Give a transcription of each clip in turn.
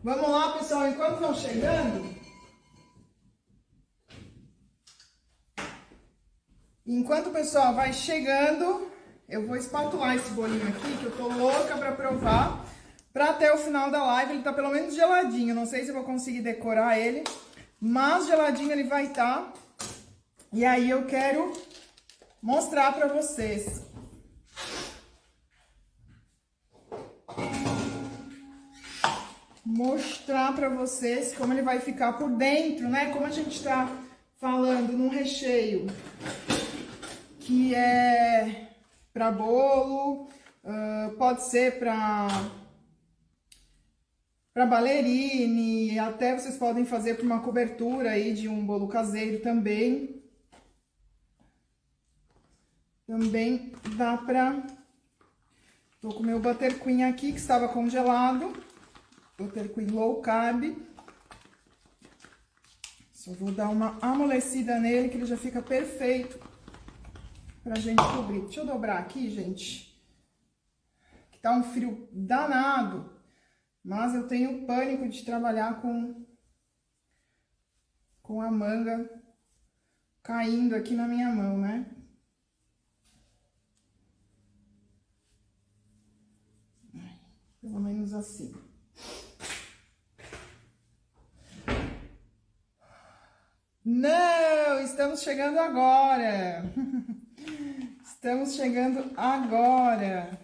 Vamos lá, pessoal, enquanto vão chegando. Enquanto o pessoal vai chegando, eu vou espatular esse bolinho aqui, que eu tô louca pra provar. Pra até o final da live, ele tá pelo menos geladinho. Não sei se eu vou conseguir decorar ele, mas geladinho ele vai estar. E aí eu quero mostrar pra vocês. Mostrar pra vocês como ele vai ficar por dentro, né? Como a gente tá falando num recheio que é para bolo, pode ser para ballerine, até vocês podem fazer para uma cobertura aí de um bolo caseiro também. Também dá para... Tô com o meu buttercream aqui que estava congelado, buttercream low carb. Só vou dar uma amolecida nele que ele já fica perfeito pra gente cobrir. Deixa eu dobrar aqui, gente, que tá um frio danado, mas eu tenho pânico de trabalhar com a manga caindo aqui na minha mão, né? Pelo menos assim. Não, estamos chegando agora. Estamos chegando agora.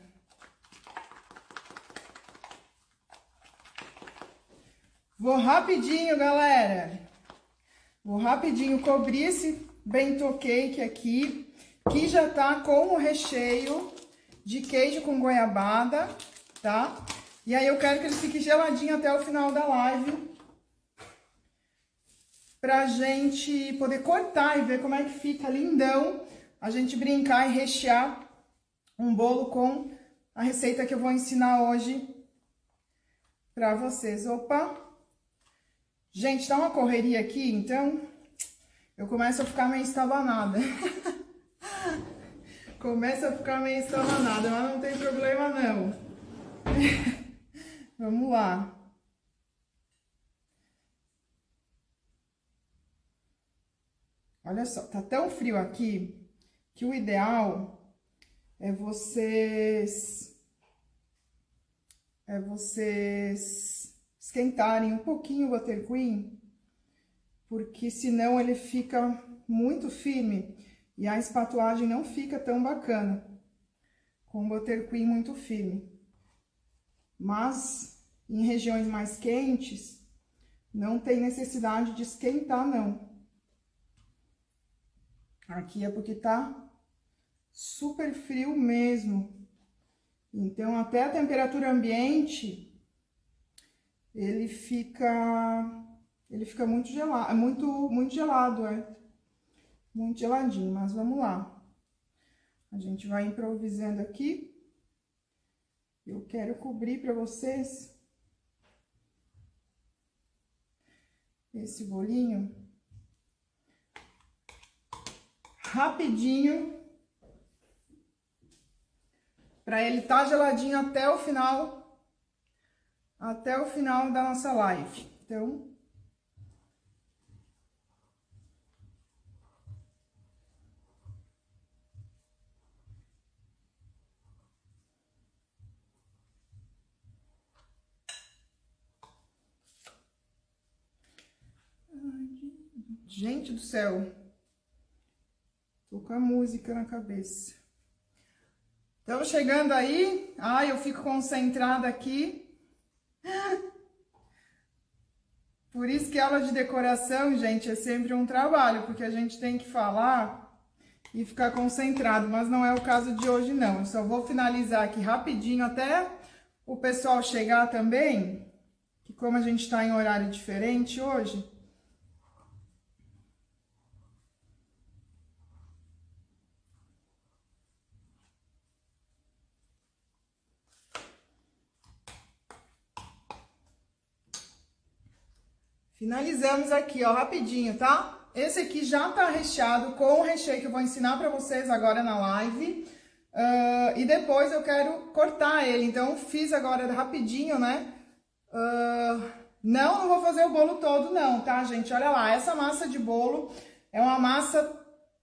Vou rapidinho, galera. Vou rapidinho cobrir esse bento cake aqui, que já tá com o recheio de queijo com goiabada, tá? E aí eu quero que ele fique geladinho até o final da live, pra gente poder cortar e ver como é que fica lindão, a gente brincar e rechear um bolo com a receita que eu vou ensinar hoje pra vocês. Opa! Gente, tá uma correria aqui, então eu começo a ficar meio estabanada. Começa a ficar meio estabanada, mas não tem problema não. Vamos lá. Olha só, tá tão frio aqui que o ideal é vocês esquentarem um pouquinho o buttercream, porque senão ele fica muito firme e a espatuagem não fica tão bacana com o buttercream muito firme. Mas em regiões mais quentes não tem necessidade de esquentar não. Aqui é porque tá super frio mesmo. Então, até a temperatura ambiente, ele fica muito gelado, muito gelado, muito geladinho. Mas vamos lá. A gente vai improvisando aqui. Eu quero cobrir para vocês esse bolinho rapidinho, para ele estar geladinho até o final da nossa live. Então, gente do céu, tô com a música na cabeça. Estamos chegando aí. Ai, eu fico concentrada aqui. Por isso que aula de decoração, gente, é sempre um trabalho, porque a gente tem que falar e ficar concentrado, mas não é o caso de hoje, não. Eu só vou finalizar aqui rapidinho até o pessoal chegar também, que como a gente tá em horário diferente hoje... Finalizamos aqui, ó, rapidinho, tá? Esse aqui já tá recheado com o recheio que eu vou ensinar pra vocês agora na live. E depois eu quero cortar ele, então fiz agora rapidinho, né? Não vou fazer o bolo todo não, tá, gente? Olha lá, essa massa de bolo é uma massa,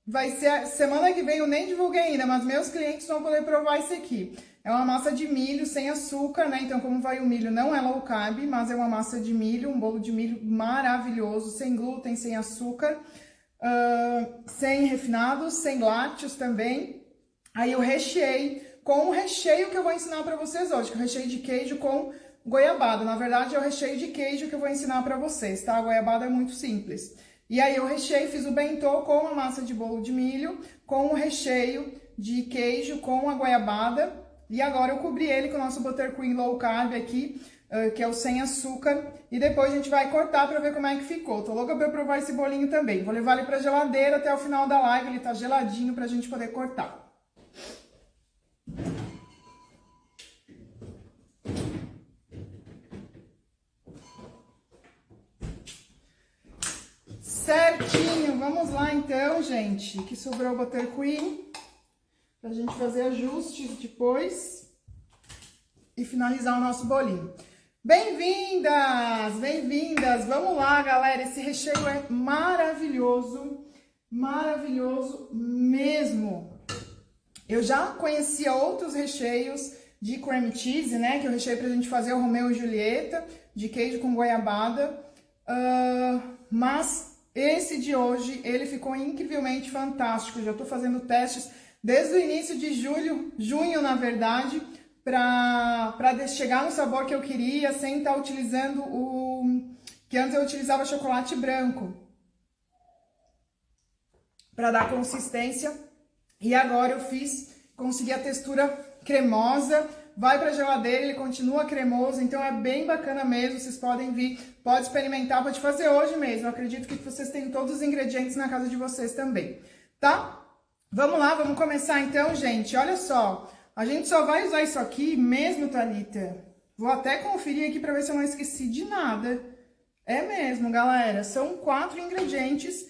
vai ser semana que vem, eu nem divulguei ainda, mas meus clientes vão poder provar isso aqui. É uma massa de milho sem açúcar, né? Então, como vai o milho, não é low carb, mas é uma massa de milho, um bolo de milho maravilhoso, sem glúten, sem açúcar, sem refinados, sem lácteos também. Aí eu recheei com o recheio que eu vou ensinar para vocês hoje, que é o recheio de queijo com goiabada. Na verdade, é o recheio de queijo que eu vou ensinar para vocês, tá? A goiabada é muito simples. E aí eu rechei, fiz o bentô com a massa de bolo de milho, com o recheio de queijo com a goiabada. E agora eu cobri ele com o nosso buttercream low carb aqui, que é o sem açúcar. E depois a gente vai cortar para ver como é que ficou. Tô louca para provar esse bolinho também. Vou levar ele pra geladeira até o final da live, ele tá geladinho pra gente poder cortar. Certinho, vamos lá então, gente, que sobrou o buttercream, pra gente fazer ajustes depois e finalizar o nosso bolinho. Bem-vindas, bem-vindas, vamos lá, galera, esse recheio é maravilhoso, maravilhoso mesmo. Eu já conhecia outros recheios de cream cheese, né, que eu recheio pra gente fazer o Romeu e Julieta, de queijo com goiabada, mas esse de hoje, ele ficou incrivelmente fantástico. Já tô fazendo testes desde o início de junho, na verdade, para chegar no sabor que eu queria, sem estar utilizando que antes eu utilizava chocolate branco, para dar consistência. E agora eu consegui a textura cremosa. Vai para a geladeira, ele continua cremoso, então é bem bacana mesmo, vocês podem vir, pode experimentar, pode fazer hoje mesmo, eu acredito que vocês têm todos os ingredientes na casa de vocês também, tá? Vamos lá, vamos começar então, gente, olha só, a gente só vai usar isso aqui mesmo, Thalita, vou até conferir aqui para ver se eu não esqueci de nada, é mesmo, galera, são 4 ingredientes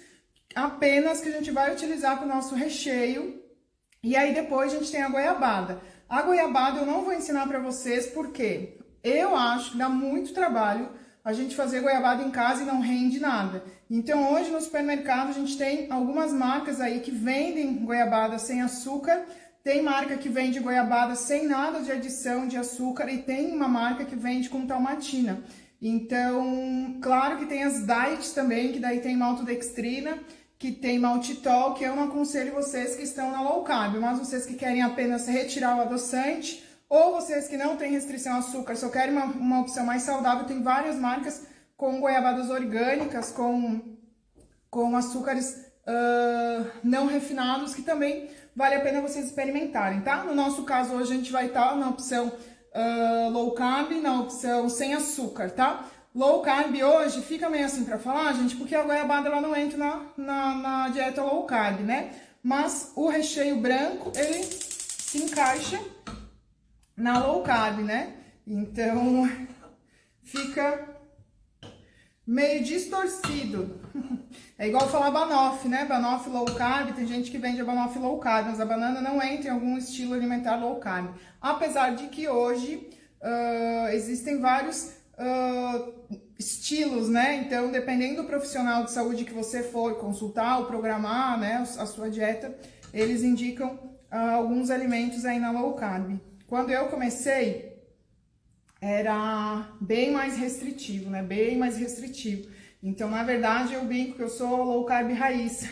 apenas que a gente vai utilizar para o nosso recheio, e aí depois a gente tem a goiabada. A goiabada eu não vou ensinar para vocês porque eu acho que dá muito trabalho a gente fazer goiabada em casa e não rende nada. Então hoje no supermercado a gente tem algumas marcas aí que vendem goiabada sem açúcar, tem marca que vende goiabada sem nada de adição de açúcar e tem uma marca que vende com talmatina. Então, claro que tem as diets também, que daí tem maltodextrina, que tem maltitol, que eu não aconselho vocês que estão na low carb, mas vocês que querem apenas retirar o adoçante, ou vocês que não têm restrição a açúcar, só querem uma opção mais saudável, tem várias marcas com goiabadas orgânicas, com açúcares não refinados, que também vale a pena vocês experimentarem, tá? No nosso caso, hoje a gente vai estar na opção low carb, na opção sem açúcar, tá? Low carb hoje fica meio assim pra falar, gente, porque a goiabada ela não entra na dieta low carb, né? Mas o recheio branco, ele se encaixa na low carb, né? Então, fica meio distorcido. É igual falar banoffee, né? Banoffee low carb, tem gente que vende a banoffee low carb, mas a banana não entra em algum estilo alimentar low carb. Apesar de que hoje existem vários estilos, né? Então, dependendo do profissional de saúde que você for consultar ou programar, né, a sua dieta, eles indicam alguns alimentos aí na low carb. Quando eu comecei, era bem mais restritivo, né? Bem mais restritivo. Então, na verdade, eu brinco que eu sou low carb raiz,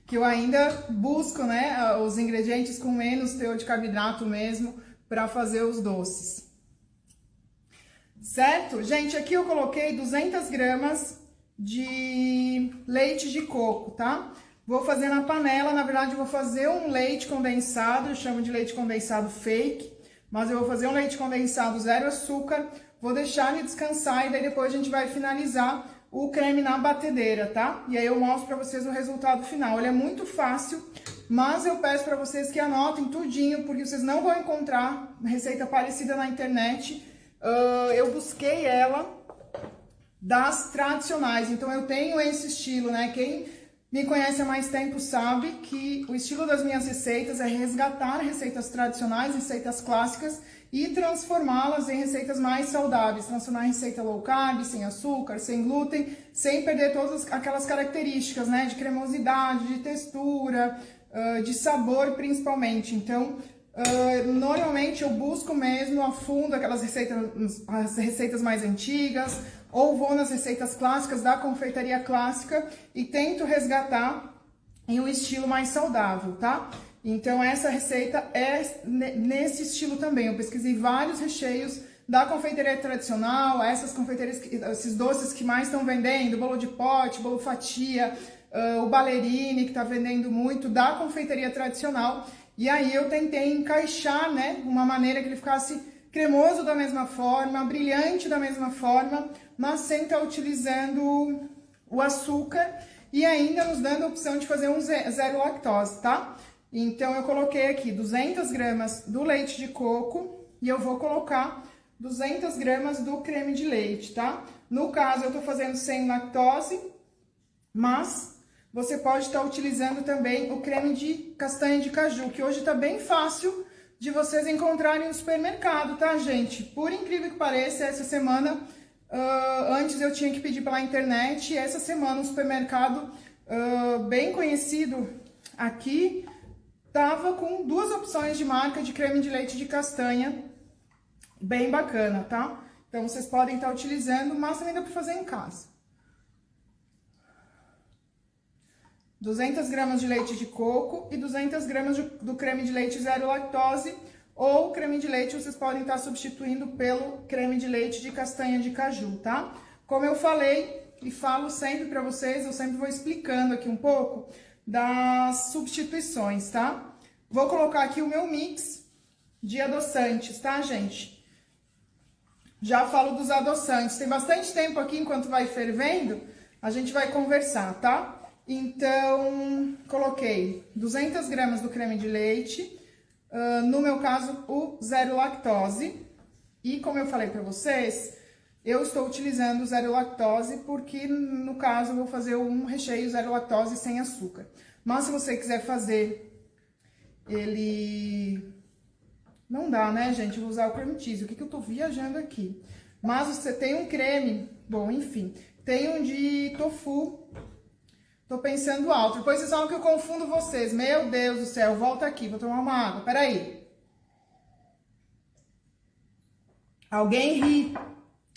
que eu ainda busco, né, os ingredientes com menos teor de carboidrato mesmo para fazer os doces. Certo? Gente, aqui eu coloquei 200 gramas de leite de coco, tá? Vou fazer na panela, na verdade eu vou fazer um leite condensado, eu chamo de leite condensado fake, mas eu vou fazer um leite condensado zero açúcar, vou deixar ele descansar e daí depois a gente vai finalizar o creme na batedeira, tá? E aí eu mostro pra vocês o resultado final. Ele é muito fácil, mas eu peço pra vocês que anotem tudinho, porque vocês não vão encontrar receita parecida na internet. Eu busquei ela das tradicionais, então eu tenho esse estilo, né? Quem me conhece há mais tempo sabe que o estilo das minhas receitas é resgatar receitas tradicionais, receitas clássicas e transformá-las em receitas mais saudáveis, transformar em receita low carb, sem açúcar, sem glúten, sem perder todas aquelas características, né, de cremosidade, de textura, de sabor principalmente. Então, normalmente eu busco mesmo a fundo aquelas as receitas mais antigas, ou vou nas receitas clássicas da confeitaria clássica e tento resgatar em um estilo mais saudável, tá? Então essa receita é nesse estilo também. Eu pesquisei vários recheios da confeitaria tradicional, essas confeitarias, esses doces que mais estão vendendo, bolo de pote, bolo fatia, o ballerine que está vendendo muito da confeitaria tradicional. E aí eu tentei encaixar, né, uma maneira que ele ficasse cremoso da mesma forma, brilhante da mesma forma, mas sem estar utilizando o açúcar e ainda nos dando a opção de fazer um zero lactose, tá? Então eu coloquei aqui 200 gramas do leite de coco e eu vou colocar 200 gramas do creme de leite, tá? No caso eu tô fazendo sem lactose, mas você pode estar utilizando também o creme de castanha de caju, que hoje tá bem fácil de vocês encontrarem no supermercado, tá, gente? Por incrível que pareça, essa semana, antes eu tinha que pedir pela internet, e essa semana um supermercado bem conhecido aqui, tava com 2 opções de marca de creme de leite de castanha, bem bacana, tá? Então vocês podem estar utilizando, mas também dá pra fazer em casa. 200 gramas de leite de coco e 200 gramas do creme de leite zero lactose, ou creme de leite vocês podem estar substituindo pelo creme de leite de castanha de caju, tá? Como eu falei e falo sempre pra vocês, eu sempre vou explicando aqui um pouco das substituições, tá? Vou colocar aqui o meu mix de adoçantes, tá, gente? Já falo dos adoçantes, tem bastante tempo aqui enquanto vai fervendo, a gente vai conversar, tá? Então, coloquei 200 gramas do creme de leite, no meu caso, o zero lactose. E como eu falei pra vocês, eu estou utilizando o zero lactose porque, no caso, eu vou fazer um recheio zero lactose sem açúcar. Mas se você quiser fazer ele... Não dá, né, gente? Eu vou usar o cream cheese. O que eu tô viajando aqui? Mas você tem um creme... Bom, enfim. Tem um de tofu... Tô pensando alto. Depois vocês falam que eu confundo vocês. Meu Deus do céu, volta aqui, vou tomar uma água. Peraí. Alguém ri.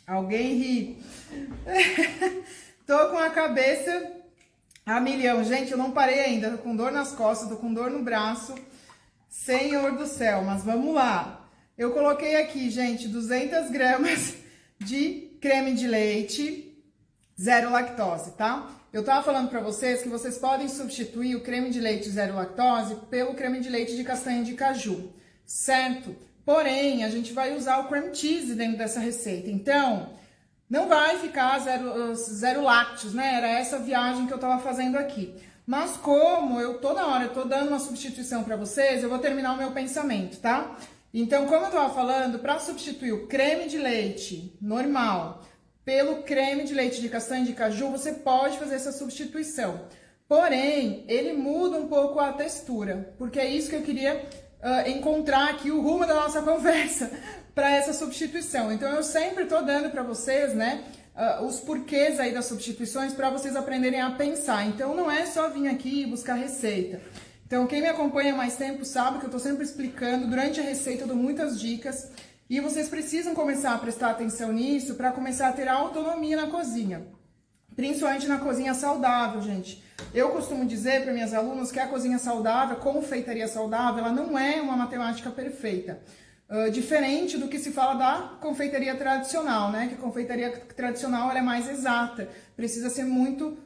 Alguém ri. Tô com a cabeça a milhão. Gente, eu não parei ainda. Tô com dor nas costas, tô com dor no braço. Senhor do céu, mas vamos lá. Eu coloquei aqui, gente, 200 gramas de creme de leite, zero lactose, tá? Eu tava falando pra vocês que vocês podem substituir o creme de leite zero lactose pelo creme de leite de castanha de caju, certo? Porém, a gente vai usar o cream cheese dentro dessa receita, então não vai ficar zero lácteos, né? Era essa viagem que eu tava fazendo aqui. Mas como eu toda hora eu tô dando uma substituição pra vocês, eu vou terminar o meu pensamento, tá? Então, como eu tava falando, pra substituir o creme de leite normal pelo creme de leite de castanha de caju, você pode fazer essa substituição. Porém, ele muda um pouco a textura, porque é isso que eu queria encontrar aqui o rumo da nossa conversa para essa substituição. Então, eu sempre tô dando para vocês, né, os porquês aí das substituições para vocês aprenderem a pensar. Então, não é só vir aqui e buscar receita. Então, quem me acompanha há mais tempo sabe que eu tô sempre explicando, durante a receita eu dou muitas dicas. E vocês precisam começar a prestar atenção nisso para começar a ter autonomia na cozinha. Principalmente na cozinha saudável, gente. Eu costumo dizer para minhas alunas que a cozinha saudável, a confeitaria saudável, ela não é uma matemática perfeita. Diferente do que se fala da confeitaria tradicional, né? Que a confeitaria tradicional ela é mais exata. Precisa ser muito...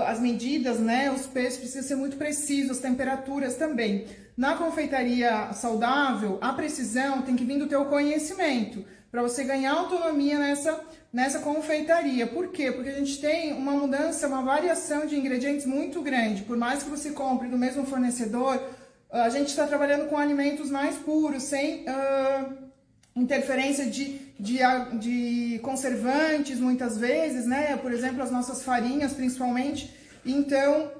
as medidas, né? Os pesos precisam ser muito precisos, as temperaturas também. Na confeitaria saudável, a precisão tem que vir do teu conhecimento, para você ganhar autonomia nessa confeitaria. Por quê? Porque a gente tem uma mudança, uma variação de ingredientes muito grande. Por mais que você compre do mesmo fornecedor, a gente está trabalhando com alimentos mais puros, sem interferência de conservantes, muitas vezes, né? Por exemplo, as nossas farinhas, principalmente. Então,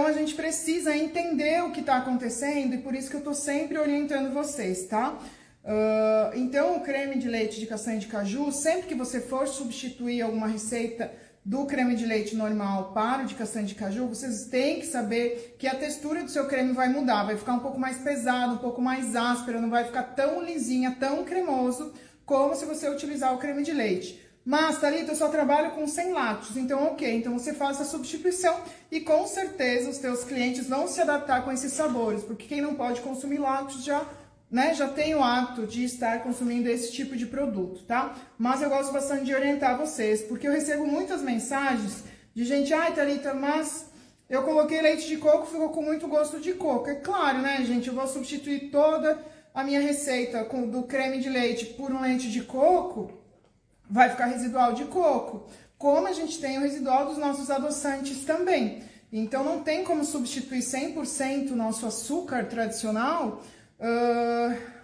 a gente precisa entender o que está acontecendo e por isso que eu estou sempre orientando vocês, tá? Então, o creme de leite de castanha de caju, sempre que você for substituir alguma receita do creme de leite normal para o de castanha de caju, vocês têm que saber que a textura do seu creme vai mudar, vai ficar um pouco mais pesado, um pouco mais áspero, não vai ficar tão lisinha, tão cremoso, como se você utilizar o creme de leite. Mas, Thalita, eu só trabalho com 100 lácteos, então ok, então você faz a substituição e com certeza os teus clientes vão se adaptar com esses sabores, porque quem não pode consumir lácteos já tem o hábito de estar consumindo esse tipo de produto, tá? Mas eu gosto bastante de orientar vocês, porque eu recebo muitas mensagens de gente, ai, Thalita, mas eu coloquei leite de coco, ficou com muito gosto de coco. É claro, né, gente, eu vou substituir toda a minha receita do creme de leite por um leite de coco, vai ficar residual de coco, como a gente tem o residual dos nossos adoçantes também. Então, não tem como substituir 100% o nosso açúcar tradicional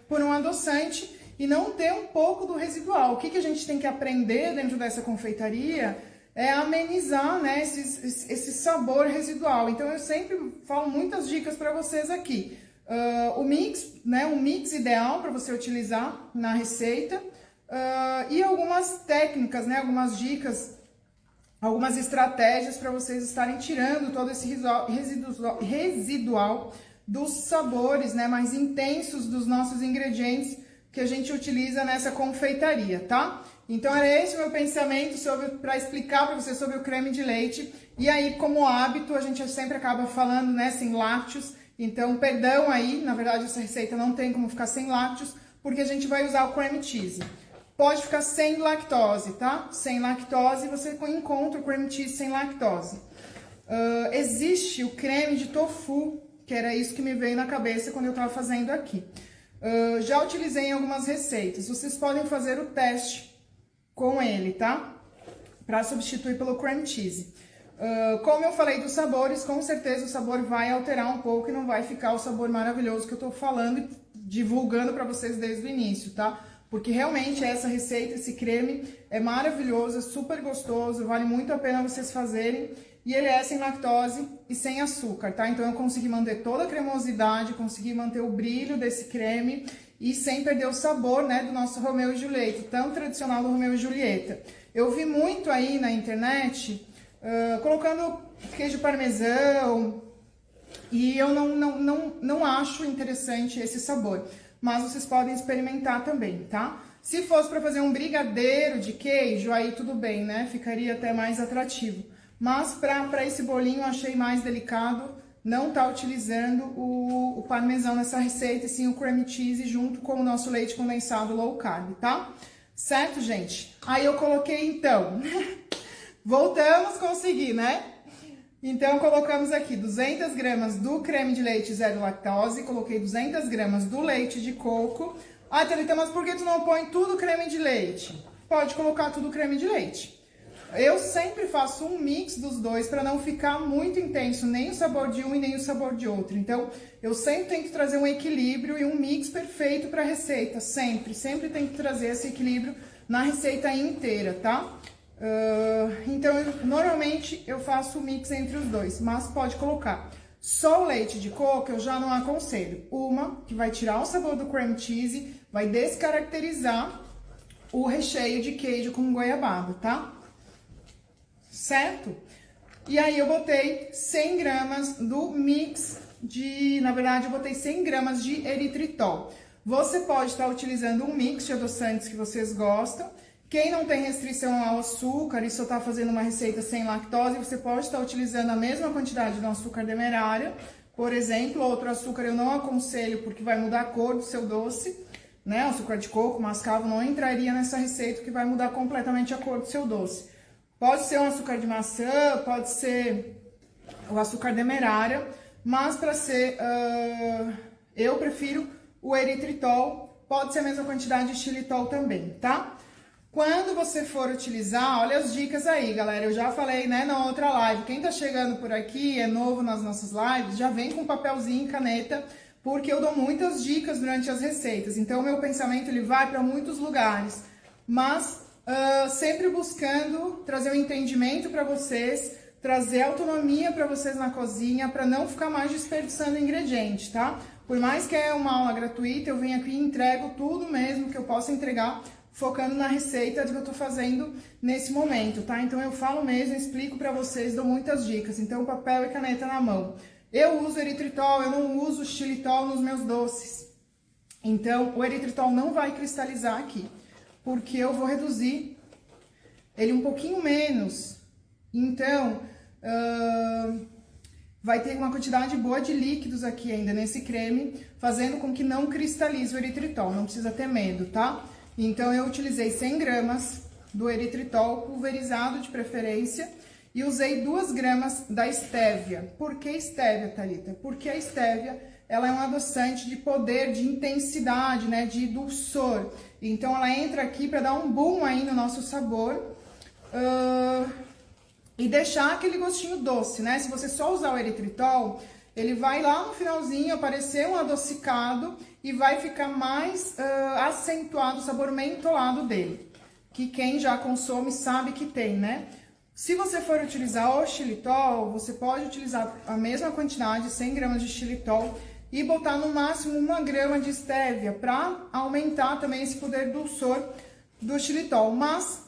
por um adoçante e não ter um pouco do residual. O que a gente tem que aprender dentro dessa confeitaria é amenizar, né, esse sabor residual. Então, eu sempre falo muitas dicas para vocês aqui. O mix, né, um mix ideal para você utilizar na receita e algumas técnicas, né, algumas dicas, algumas estratégias para vocês estarem tirando todo esse residual dos sabores, né, mais intensos dos nossos ingredientes que a gente utiliza nessa confeitaria, tá? Então, era esse o meu pensamento para explicar para vocês sobre o creme de leite. E aí, como hábito, a gente sempre acaba falando, né, sem lácteos. Então, perdão aí, na verdade, essa receita não tem como ficar sem lácteos, porque a gente vai usar o cream cheese. Pode ficar sem lactose, tá? Sem lactose, você encontra o cream cheese sem lactose. Existe o creme de tofu, que era isso que me veio na cabeça quando eu estava fazendo aqui. Já utilizei em algumas receitas. Vocês podem fazer o teste com ele, tá? Para substituir pelo cream cheese. Como eu falei dos sabores, com certeza o sabor vai alterar um pouco e não vai ficar o sabor maravilhoso que eu tô falando e divulgando para vocês desde o início, tá? Porque realmente essa receita, esse creme é maravilhoso, é super gostoso, vale muito a pena vocês fazerem. E ele é sem lactose e sem açúcar, tá? Então eu consegui manter toda a cremosidade, consegui manter o brilho desse creme e sem perder o sabor, né, do nosso Romeu e Julieta, tão tradicional do Romeu e Julieta. Eu vi muito aí na internet colocando queijo parmesão e eu não acho interessante esse sabor. Mas vocês podem experimentar também, tá? Se fosse para fazer um brigadeiro de queijo, aí tudo bem, né? Ficaria até mais atrativo. Mas para esse bolinho eu achei mais delicado não tá utilizando o parmesão nessa receita, e sim o cream cheese junto com o nosso leite condensado low carb, tá? Certo, gente? Aí eu coloquei então, voltamos a conseguir, né? Então, colocamos aqui 200 gramas do creme de leite zero lactose, coloquei 200 gramas do leite de coco. Ah, Thalita, mas por que tu não põe tudo creme de leite? Pode colocar tudo creme de leite. Eu sempre faço um mix dos dois para não ficar muito intenso, nem o sabor de um e nem o sabor de outro. Então, eu sempre tenho que trazer um equilíbrio e um mix perfeito para a receita, sempre tenho que trazer esse equilíbrio na receita inteira, tá? Então, normalmente eu faço o mix entre os dois, mas pode colocar só o leite de coco, eu já não aconselho. Uma, que vai tirar o sabor do cream cheese, vai descaracterizar o recheio de queijo com goiabada, tá? Certo? E aí eu botei 100 gramas do mix na verdade eu botei 100 gramas de eritritol. Você pode estar utilizando um mix de adoçantes que vocês gostam. Quem não tem restrição ao açúcar e só está fazendo uma receita sem lactose, você pode estar utilizando a mesma quantidade de açúcar demerara, por exemplo. Outro açúcar eu não aconselho porque vai mudar a cor do seu doce, né? O açúcar de coco, mascavo, não entraria nessa receita que vai mudar completamente a cor do seu doce. Pode ser um açúcar de maçã, pode ser o açúcar demerara, mas para ser, eu prefiro o eritritol, pode ser a mesma quantidade de xilitol também, tá? Quando você for utilizar, olha as dicas aí, galera. Eu já falei, né, na outra live. Quem tá chegando por aqui, é novo nas nossas lives, já vem com papelzinho e caneta, porque eu dou muitas dicas durante as receitas. Então, o meu pensamento, ele vai para muitos lugares. Mas, sempre buscando trazer um entendimento para vocês, trazer autonomia para vocês na cozinha, para não ficar mais desperdiçando ingredientes, tá? Por mais que é uma aula gratuita, eu venho aqui e entrego tudo mesmo que eu posso entregar, focando na receita que eu tô fazendo nesse momento, tá? Então eu falo mesmo, explico pra vocês, dou muitas dicas. Então papel e caneta na mão. Eu uso eritritol, eu não uso xilitol nos meus doces. Então o eritritol não vai cristalizar aqui, porque eu vou reduzir ele um pouquinho menos. Então, vai ter uma quantidade boa de líquidos aqui ainda nesse creme, fazendo com que não cristalize o eritritol, não precisa ter medo, tá? Então, eu utilizei 100 gramas do eritritol, pulverizado de preferência, e usei 2 gramas da estévia. Por que estévia, Thalita? Porque a estévia, ela é um adoçante de poder, de intensidade, né, de dulçor. Então, ela entra aqui para dar um boom aí no nosso sabor, e deixar aquele gostinho doce, né? Se você só usar o eritritol, ele vai lá no finalzinho aparecer um adocicado e vai ficar mais acentuado o sabor mentolado dele, que quem já consome sabe que tem, né? Se você for utilizar o xilitol, você pode utilizar a mesma quantidade, 100 gramas de xilitol, e botar no máximo 1 grama de estévia, para aumentar também esse poder dulçor do xilitol. Mas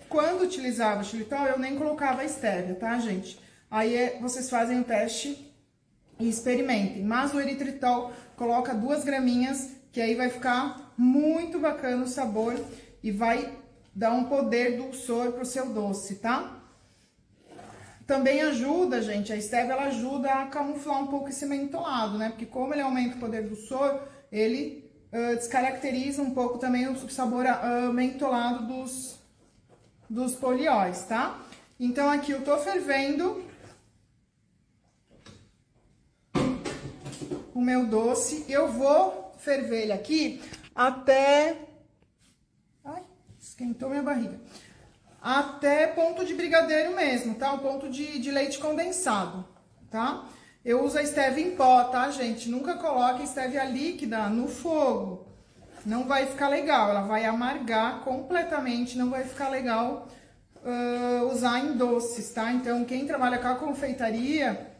quando utilizava o xilitol, eu nem colocava a estévia, tá, gente? Aí vocês fazem o teste e experimentem. Mas o eritritol, coloca 2 graminhas, que aí vai ficar muito bacana o sabor e vai dar um poder dulçor pro seu doce, tá? Também ajuda, gente, a estévia, ela ajuda a camuflar um pouco esse mentolado, né? Porque como ele aumenta o poder dulçor, ele descaracteriza um pouco também o sabor mentolado dos polióis, tá? Então, aqui eu tô fervendo o meu doce. Eu vou ferver ele aqui até... Ai, esquentou minha barriga. Até ponto de brigadeiro mesmo, tá? O ponto de leite condensado, tá? Eu uso a estévia em pó, tá, gente? Nunca coloque a estévia líquida no fogo. Não vai ficar legal, ela vai amargar completamente, não vai ficar legal usar em doces, tá? Então, quem trabalha com a confeitaria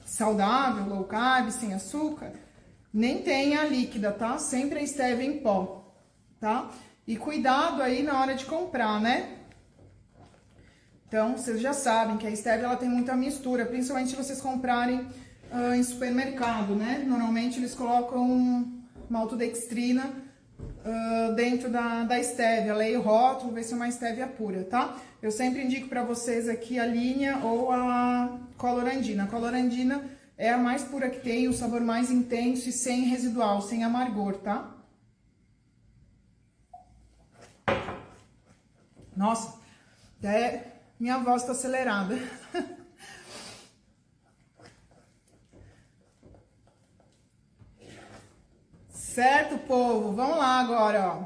saudável, low carb, sem açúcar, nem tem a líquida, tá? Sempre a estévia em pó, tá? E cuidado aí na hora de comprar, né? Então, vocês já sabem que a estévia, ela tem muita mistura, principalmente se vocês comprarem em supermercado, né? Normalmente eles colocam maltodextrina dentro da estévia. Leia o rótulo, vê se é uma estévia pura, tá? Eu sempre indico pra vocês aqui a linha ou a colorandina. A colorandina é a mais pura que tem, o sabor mais intenso e sem residual, sem amargor, tá? Nossa, até minha voz tá acelerada. Certo, povo? Vamos lá agora, ó.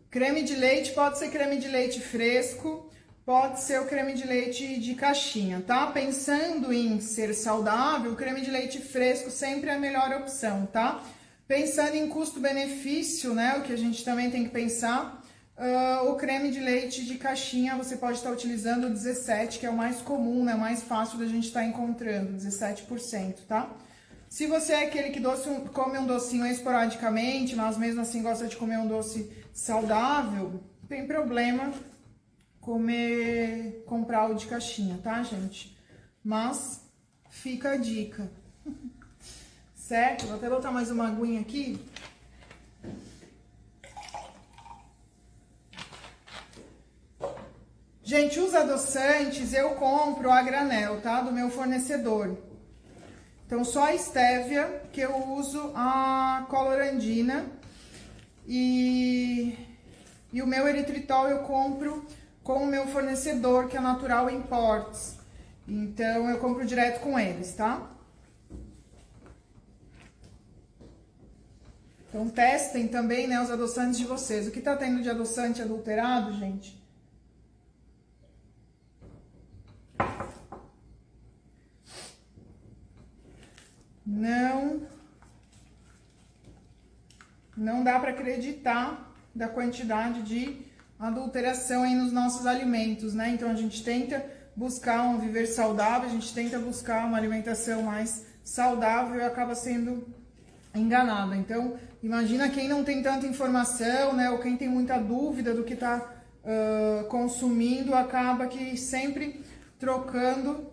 Creme de leite, pode ser creme de leite fresco, pode ser o creme de leite de caixinha, tá? Pensando em ser saudável, o creme de leite fresco sempre é a melhor opção, tá? Pensando em custo-benefício, né? O que a gente também tem que pensar, o creme de leite de caixinha você pode estar utilizando o 17, que é o mais comum, né? O mais fácil da gente estar encontrando, 17%, tá? Se você é aquele que come um docinho esporadicamente, mas mesmo assim gosta de comer um doce saudável, não tem problema comprar o de caixinha, tá, gente? Mas fica a dica. Certo? Vou até botar mais uma aguinha aqui. Gente, os adoçantes eu compro a granel, tá? Do meu fornecedor. Então, só a estévia, que eu uso a colorandina, e o meu eritritol eu compro com o meu fornecedor, que é Natural Imports. Então, eu compro direto com eles, tá? Então, testem também, né, os adoçantes de vocês. O que tá tendo de adoçante adulterado, gente? Não dá para acreditar da quantidade de adulteração aí nos nossos alimentos, né? Então, a gente tenta buscar um viver saudável, a gente tenta buscar uma alimentação mais saudável e acaba sendo enganado. Então, imagina quem não tem tanta informação, né, ou quem tem muita dúvida do que está consumindo, acaba que sempre trocando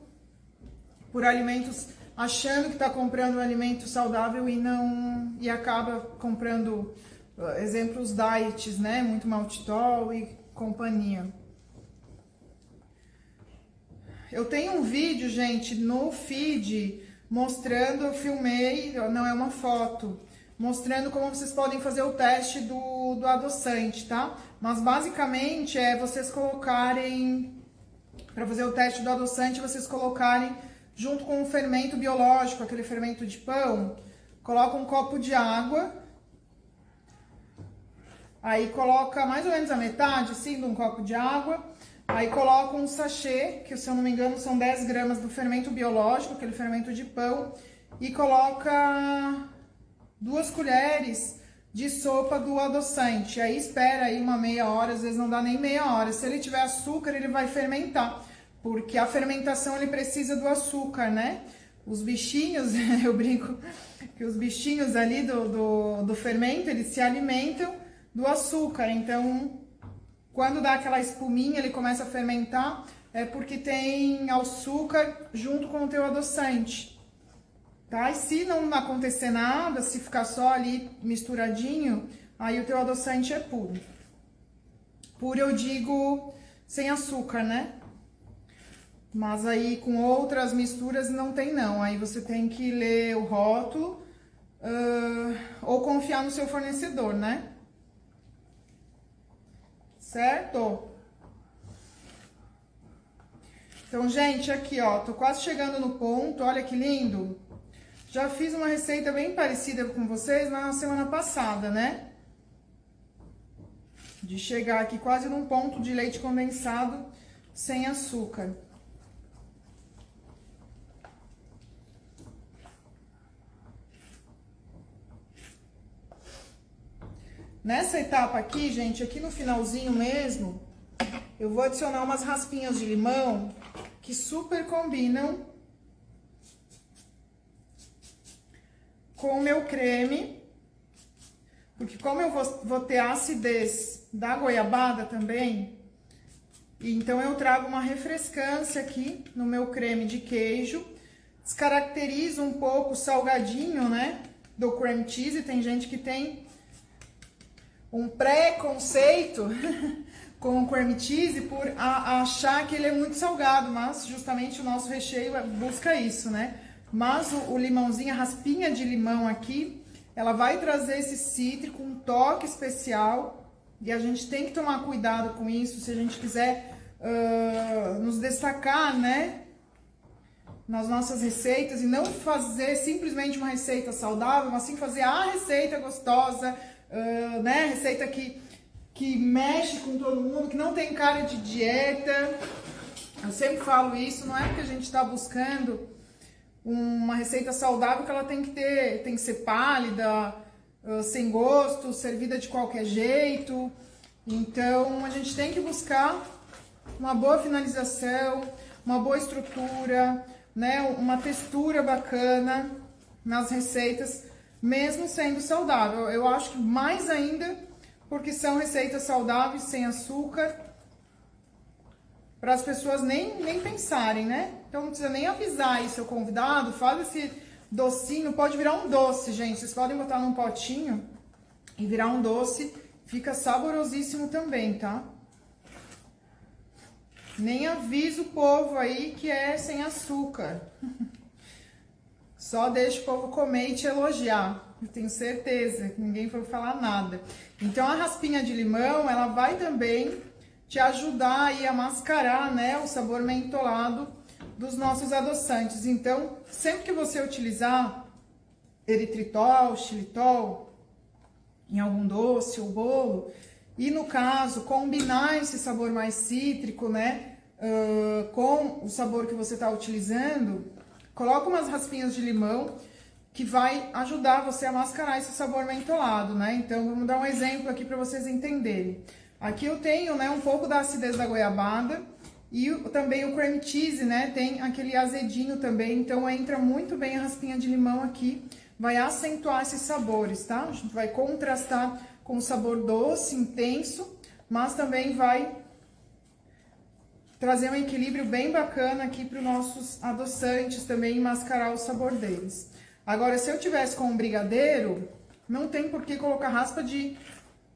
por alimentos, achando que está comprando um alimento saudável e acaba comprando exemplos diets, né, muito maltitol e companhia. Eu tenho um vídeo, gente, no feed mostrando, eu filmei, não é uma foto, mostrando como vocês podem fazer o teste do adoçante, tá? Mas basicamente é vocês colocarem, para fazer o teste do adoçante, vocês colocarem junto com um fermento biológico, aquele fermento de pão, coloca um copo de água, aí coloca mais ou menos a metade, assim, de um copo de água, aí coloca um sachê, que se eu não me engano são 10 gramas do fermento biológico, aquele fermento de pão, e coloca 2 colheres de sopa do adoçante. Aí espera aí uma meia hora, às vezes não dá nem meia hora. Se ele tiver açúcar, ele vai fermentar, porque a fermentação ele precisa do açúcar, né? Os bichinhos, eu brinco que os bichinhos ali do fermento, eles se alimentam do açúcar, então quando dá aquela espuminha, ele começa a fermentar, é porque tem açúcar junto com o teu adoçante, tá? E se não acontecer nada, se ficar só ali misturadinho, aí o teu adoçante é puro. Puro eu digo sem açúcar, né? Mas aí com outras misturas não tem não, aí você tem que ler o rótulo ou confiar no seu fornecedor, né? Certo? Então, gente, aqui, ó, tô quase chegando no ponto, olha que lindo. Já fiz uma receita bem parecida com vocês na semana passada, né? De chegar aqui quase num ponto de leite condensado sem açúcar. Nessa etapa aqui, gente, aqui no finalzinho mesmo, eu vou adicionar umas raspinhas de limão que super combinam com o meu creme, porque como eu vou ter a acidez da goiabada também, então eu trago uma refrescância aqui no meu creme de queijo, descaracteriza um pouco o salgadinho, né, do cream cheese. Tem gente que tem um preconceito com o cream cheese por achar que ele é muito salgado, mas justamente o nosso recheio busca isso, né? Mas o limãozinho, a raspinha de limão aqui, ela vai trazer esse cítrico, um toque especial, e a gente tem que tomar cuidado com isso se a gente quiser nos destacar, né, nas nossas receitas, e não fazer simplesmente uma receita saudável, mas sim fazer a receita gostosa, né, receita que mexe com todo mundo, que não tem cara de dieta. Eu sempre falo isso, não é porque a gente está buscando uma receita saudável que ela tem que ser pálida, sem gosto, servida de qualquer jeito. Então a gente tem que buscar uma boa finalização, uma boa estrutura, né, uma textura bacana nas receitas, mesmo sendo saudável. Eu acho que mais ainda porque são receitas saudáveis, sem açúcar, para as pessoas nem pensarem, né? Então não precisa nem avisar aí seu convidado, faz esse docinho, pode virar um doce, gente. Vocês podem botar num potinho e virar um doce, fica saborosíssimo também, tá? Nem avisa o povo aí que é sem açúcar. Só deixa o povo comer e te elogiar. Eu tenho certeza que ninguém foi falar nada. Então a raspinha de limão, ela vai também te ajudar aí a mascarar, né, o sabor mentolado dos nossos adoçantes. Então, sempre que você utilizar eritritol, xilitol em algum doce ou bolo, e no caso combinar esse sabor mais cítrico, né, com o sabor que você está utilizando, coloca umas raspinhas de limão que vai ajudar você a mascarar esse sabor mentolado, né? Então, vamos dar um exemplo aqui para vocês entenderem. Aqui eu tenho, né, um pouco da acidez da goiabada E também o cream cheese, né? Tem aquele azedinho também, então entra muito bem a raspinha de limão aqui. Vai acentuar esses sabores, tá? A gente vai contrastar com o sabor doce, intenso, mas também vai trazer um equilíbrio bem bacana aqui para os nossos adoçantes também e mascarar o sabor deles. Agora, se eu tivesse com um brigadeiro, não tem por que colocar raspa de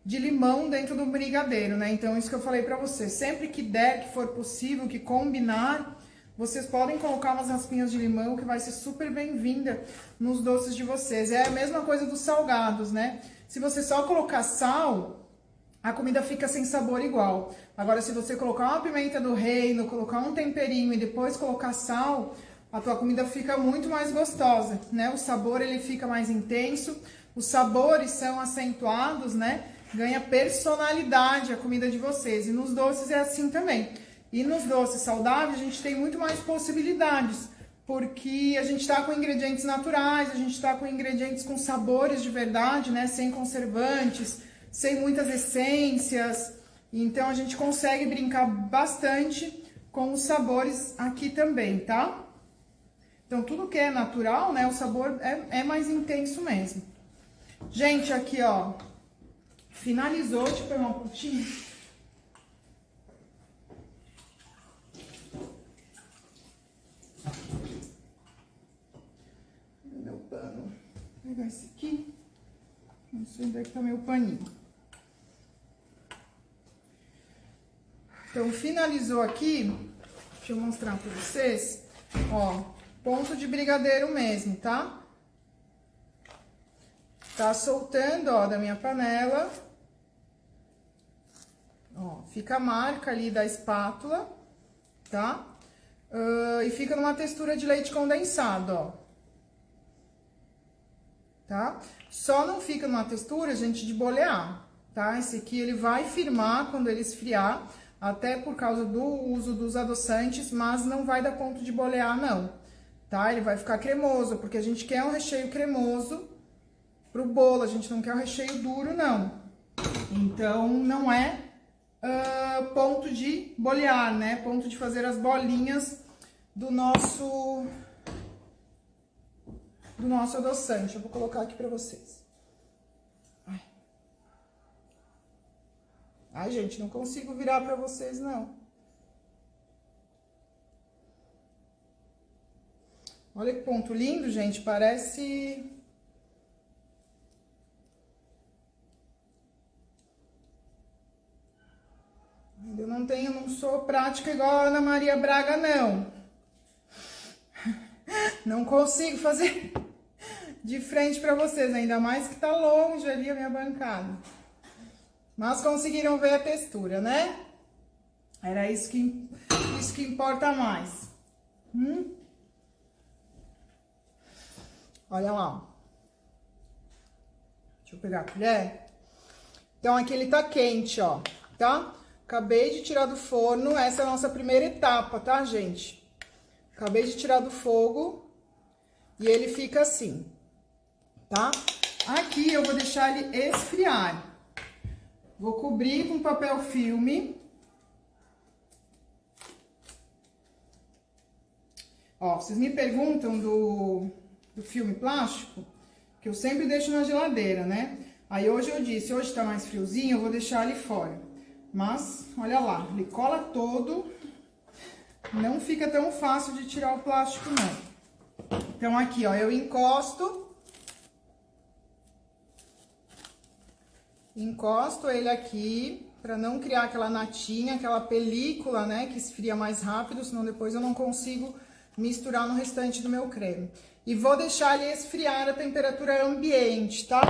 limão dentro do brigadeiro, né? Então, isso que eu falei pra vocês, sempre que der, que for possível, que combinar, vocês podem colocar umas raspinhas de limão, que vai ser super bem-vinda nos doces de vocês. É a mesma coisa dos salgados, né? Se você só colocar sal, a comida fica sem sabor igual. Agora, se você colocar uma pimenta do reino, colocar um temperinho e depois colocar sal, a tua comida fica muito mais gostosa, né? O sabor, ele fica mais intenso, os sabores são acentuados, né? Ganha personalidade a comida de vocês. E nos doces é assim também. E nos doces saudáveis, a gente tem muito mais possibilidades, porque a gente tá com ingredientes naturais, a gente tá com ingredientes com sabores de verdade, né? Sem conservantes, sem muitas essências, então a gente consegue brincar bastante com os sabores aqui também, tá? Então tudo que é natural, né, o sabor é mais intenso mesmo. Gente, aqui ó, finalizou, deixa eu pegar um pouquinho. Meu pano, vou pegar esse aqui, não sei onde é que tá meu paninho. Então, finalizou aqui, deixa eu mostrar pra vocês, ó, ponto de brigadeiro mesmo, tá? Tá soltando, ó, da minha panela, ó, fica a marca ali da espátula, tá? E fica numa textura de leite condensado, ó, tá? Só não fica numa textura, gente, de bolear, tá? Esse aqui, ele vai firmar quando ele esfriar, até por causa do uso dos adoçantes, mas não vai dar ponto de bolear, não, tá? Ele vai ficar cremoso, porque a gente quer um recheio cremoso pro bolo, a gente não quer um recheio duro, não. Então, não é ponto de bolear, né? Ponto de fazer as bolinhas do nosso adoçante. Eu vou colocar aqui pra vocês. Ai, gente, não consigo virar pra vocês, não. Olha que ponto lindo, gente. Parece... Eu não sou prática igual a Ana Maria Braga, não. Não consigo fazer de frente pra vocês, ainda mais que tá longe ali a minha bancada. Mas conseguiram ver a textura, né? Era isso que importa mais. Olha lá, ó. Deixa eu pegar a colher. Então, aqui ele tá quente, ó, tá? Acabei de tirar do forno, essa é a nossa primeira etapa, tá, gente? Acabei de tirar do fogo e ele fica assim, tá? Aqui eu vou deixar ele esfriar. Vou cobrir com papel filme. Ó, vocês me perguntam do filme plástico, que eu sempre deixo na geladeira, né? Aí hoje eu disse, hoje tá mais friozinho, eu vou deixar ali fora. Mas, olha lá, ele cola todo, não fica tão fácil de tirar o plástico, não. Então, aqui, ó, eu encosto ele aqui, pra não criar aquela natinha, aquela película, né, que esfria mais rápido, senão depois eu não consigo misturar no restante do meu creme. E vou deixar ele esfriar a temperatura ambiente, tá?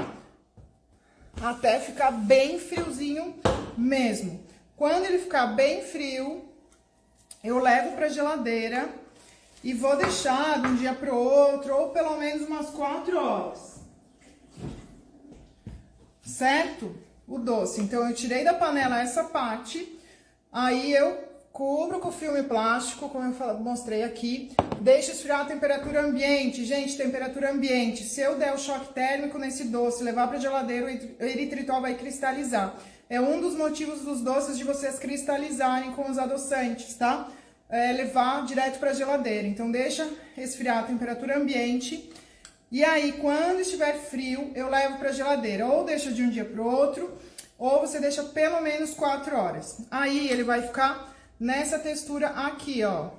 Até ficar bem friozinho mesmo. Quando ele ficar bem frio, eu levo pra geladeira e vou deixar de um dia pro outro, ou pelo menos umas 4 horas. Certo? O doce. Então, eu tirei da panela essa parte, aí eu cubro com filme plástico, como eu mostrei aqui, deixo esfriar a temperatura ambiente. Gente, temperatura ambiente. Se eu der o choque térmico nesse doce, levar para geladeira, o eritritol vai cristalizar. é um dos motivos dos doces de vocês cristalizarem com os adoçantes, tá? Levar direto para a geladeira. Então, deixa esfriar a temperatura ambiente. E aí, quando estiver frio, eu levo para a geladeira. Ou deixa de um dia para o outro, ou você deixa pelo menos 4 horas. Aí, ele vai ficar nessa textura aqui, ó.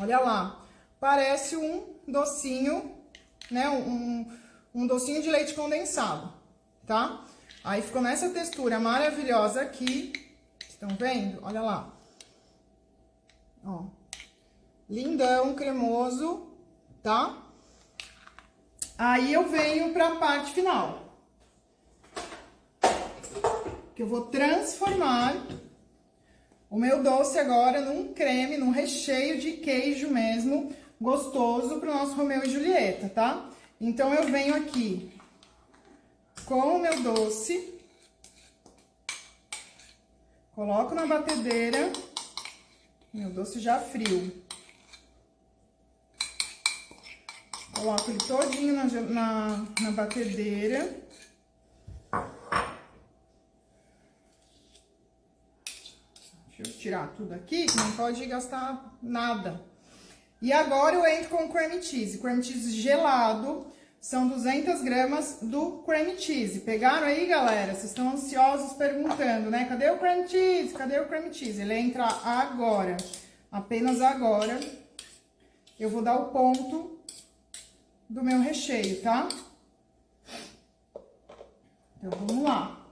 Olha lá. Parece um docinho, né? Um docinho de leite condensado, tá? Aí, ficou nessa textura maravilhosa aqui. Estão vendo? Olha lá. Ó, lindão, cremoso, tá? Aí eu venho pra parte final, que eu vou transformar o meu doce agora num creme, num recheio de queijo mesmo, gostoso pro nosso Romeu e Julieta, tá? Então, eu venho aqui com o meu doce, coloco na batedeira. Meu doce já frio. Coloco ele todinho na batedeira. Deixa eu tirar tudo aqui, que não pode gastar nada. E agora eu entro com o cream cheese. Cream cheese gelado, são 200 gramas do cream cheese. Pegaram aí, galera? Vocês estão ansiosos perguntando, né? Cadê o cream cheese? Cadê o cream cheese? Ele entra agora, apenas agora. Eu vou dar o ponto do meu recheio, tá? Então, vamos lá.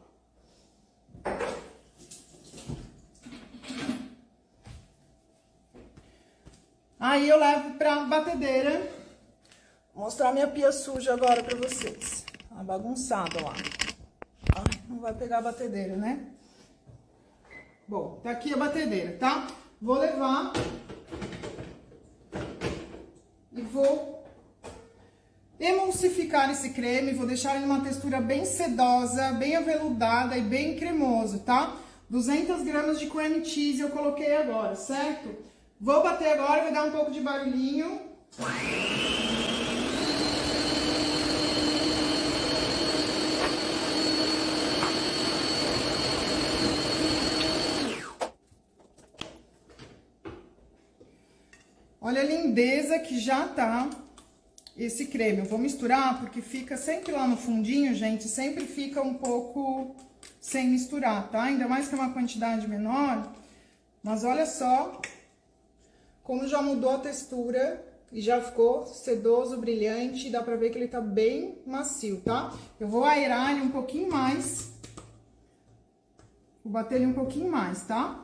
Aí, eu levo pra batedeira. Vou mostrar minha pia suja agora pra vocês. Tá bagunçada lá. Ai, não vai pegar a batedeira, né? Bom, tá aqui a batedeira, tá? Vou levar e vou emulsificar esse creme. Vou deixar ele numa textura bem sedosa, bem aveludada e bem cremoso, tá? 200 gramas de cream cheese eu coloquei agora, certo? Vou bater agora, vai dar um pouco de barulhinho. Olha a lindeza que já tá esse creme. Eu vou misturar porque fica sempre lá no fundinho, gente, sempre fica um pouco sem misturar, tá? Ainda mais que é uma quantidade menor. Mas olha só como já mudou a textura e já ficou sedoso, brilhante. Dá pra ver que ele tá bem macio, tá? Eu vou aerar ele um pouquinho mais. Vou bater ele um pouquinho mais, tá?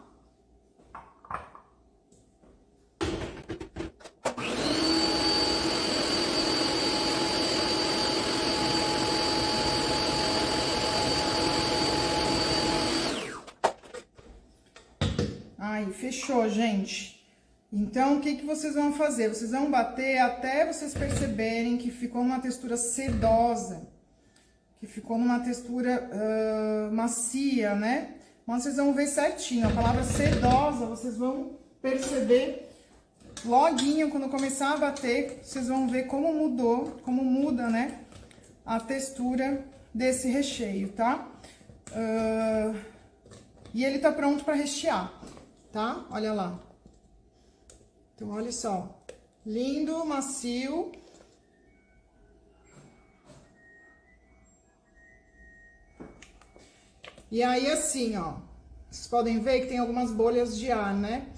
Aí, fechou, gente. Então, o que que vocês vão fazer? Vocês vão bater até vocês perceberem que ficou numa textura sedosa, que ficou numa textura macia, né? Mas vocês vão ver certinho. A palavra sedosa, vocês vão perceber loguinho, quando começar a bater, vocês vão ver como mudou, como muda, né? A textura desse recheio, tá? E ele tá pronto para rechear, tá? Olha lá. Então, olha só. Lindo, macio. E aí, assim, ó. Vocês podem ver que tem algumas bolhas de ar, né?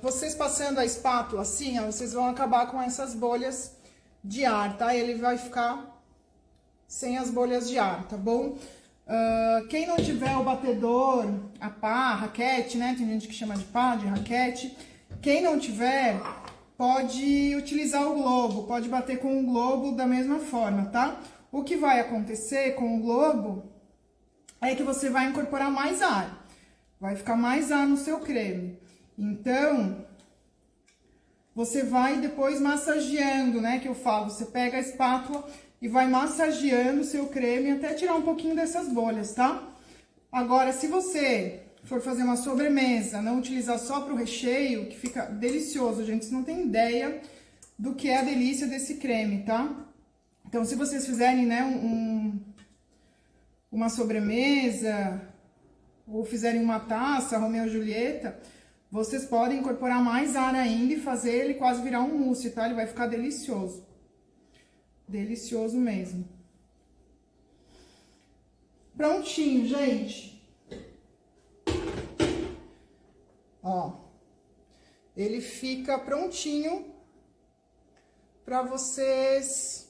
Vocês passando a espátula assim, ó, vocês vão acabar com essas bolhas de ar, tá? Ele vai ficar sem as bolhas de ar, tá bom? Quem não tiver o batedor, a pá, a raquete, né? Tem gente que chama de pá, de raquete. Quem não tiver, pode utilizar o globo, pode bater com o globo da mesma forma, tá? O que vai acontecer com o globo é que você vai incorporar mais ar. Vai ficar mais ar no seu creme. Então, você vai depois massageando, né? Que eu falo, você pega a espátula e vai massageando o seu creme até tirar um pouquinho dessas bolhas, tá? Agora, se você for fazer uma sobremesa, não utilizar só para o recheio, que fica delicioso, gente. Vocês não tem ideia do que é a delícia desse creme, tá? Então, se vocês fizerem, né, uma sobremesa, ou fizerem uma taça, Romeu e Julieta, vocês podem incorporar mais ar ainda e fazer ele quase virar um mousse, tá? Ele vai ficar delicioso. Delicioso mesmo. Prontinho, gente. Ó. Ele fica prontinho para vocês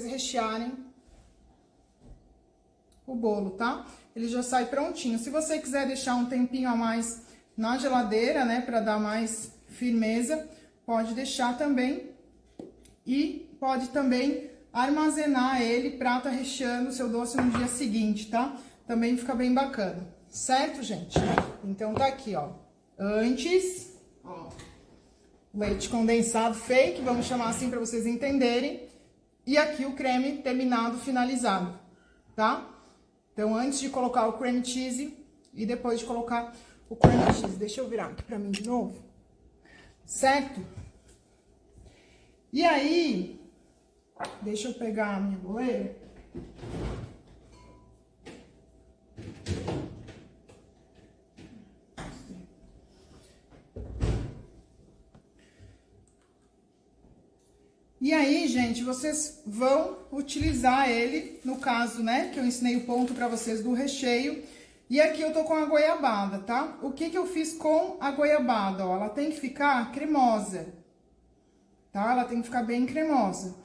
rechearem o bolo, tá? Ele já sai prontinho. Se você quiser deixar um tempinho a mais na geladeira, né, para dar mais firmeza, pode deixar também. E pode também armazenar ele para estar recheando o seu doce no dia seguinte, tá? Também fica bem bacana, certo, gente? Então tá aqui, ó. Antes, ó, leite condensado fake, vamos chamar assim para vocês entenderem. E aqui o creme terminado, finalizado, tá? Então, antes de colocar o cream cheese e depois de colocar o cream cheese. Deixa eu virar aqui pra mim de novo. Certo? E aí, deixa eu pegar a minha boleira. E aí, gente, vocês vão utilizar ele, no caso, né, que eu ensinei o ponto pra vocês do recheio. E aqui eu tô com a goiabada, tá? O que que eu fiz com a goiabada, ó? Ela tem que ficar cremosa, tá? Ela tem que ficar bem cremosa.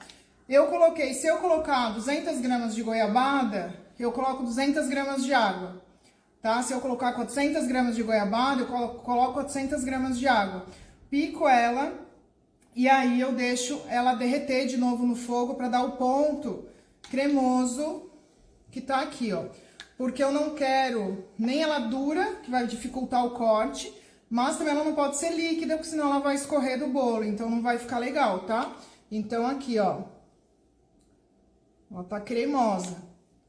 Eu coloquei, se eu colocar 200 gramas de goiabada, eu coloco 200 gramas de água, tá? Se eu colocar 400 gramas de goiabada, eu coloco 400 gramas de água. Pico ela. E aí eu deixo ela derreter de novo no fogo para dar o ponto cremoso que tá aqui, ó. Porque eu não quero nem ela dura, que vai dificultar o corte, mas também ela não pode ser líquida, porque senão ela vai escorrer do bolo, então não vai ficar legal, tá? Então aqui, ó. Ela tá cremosa.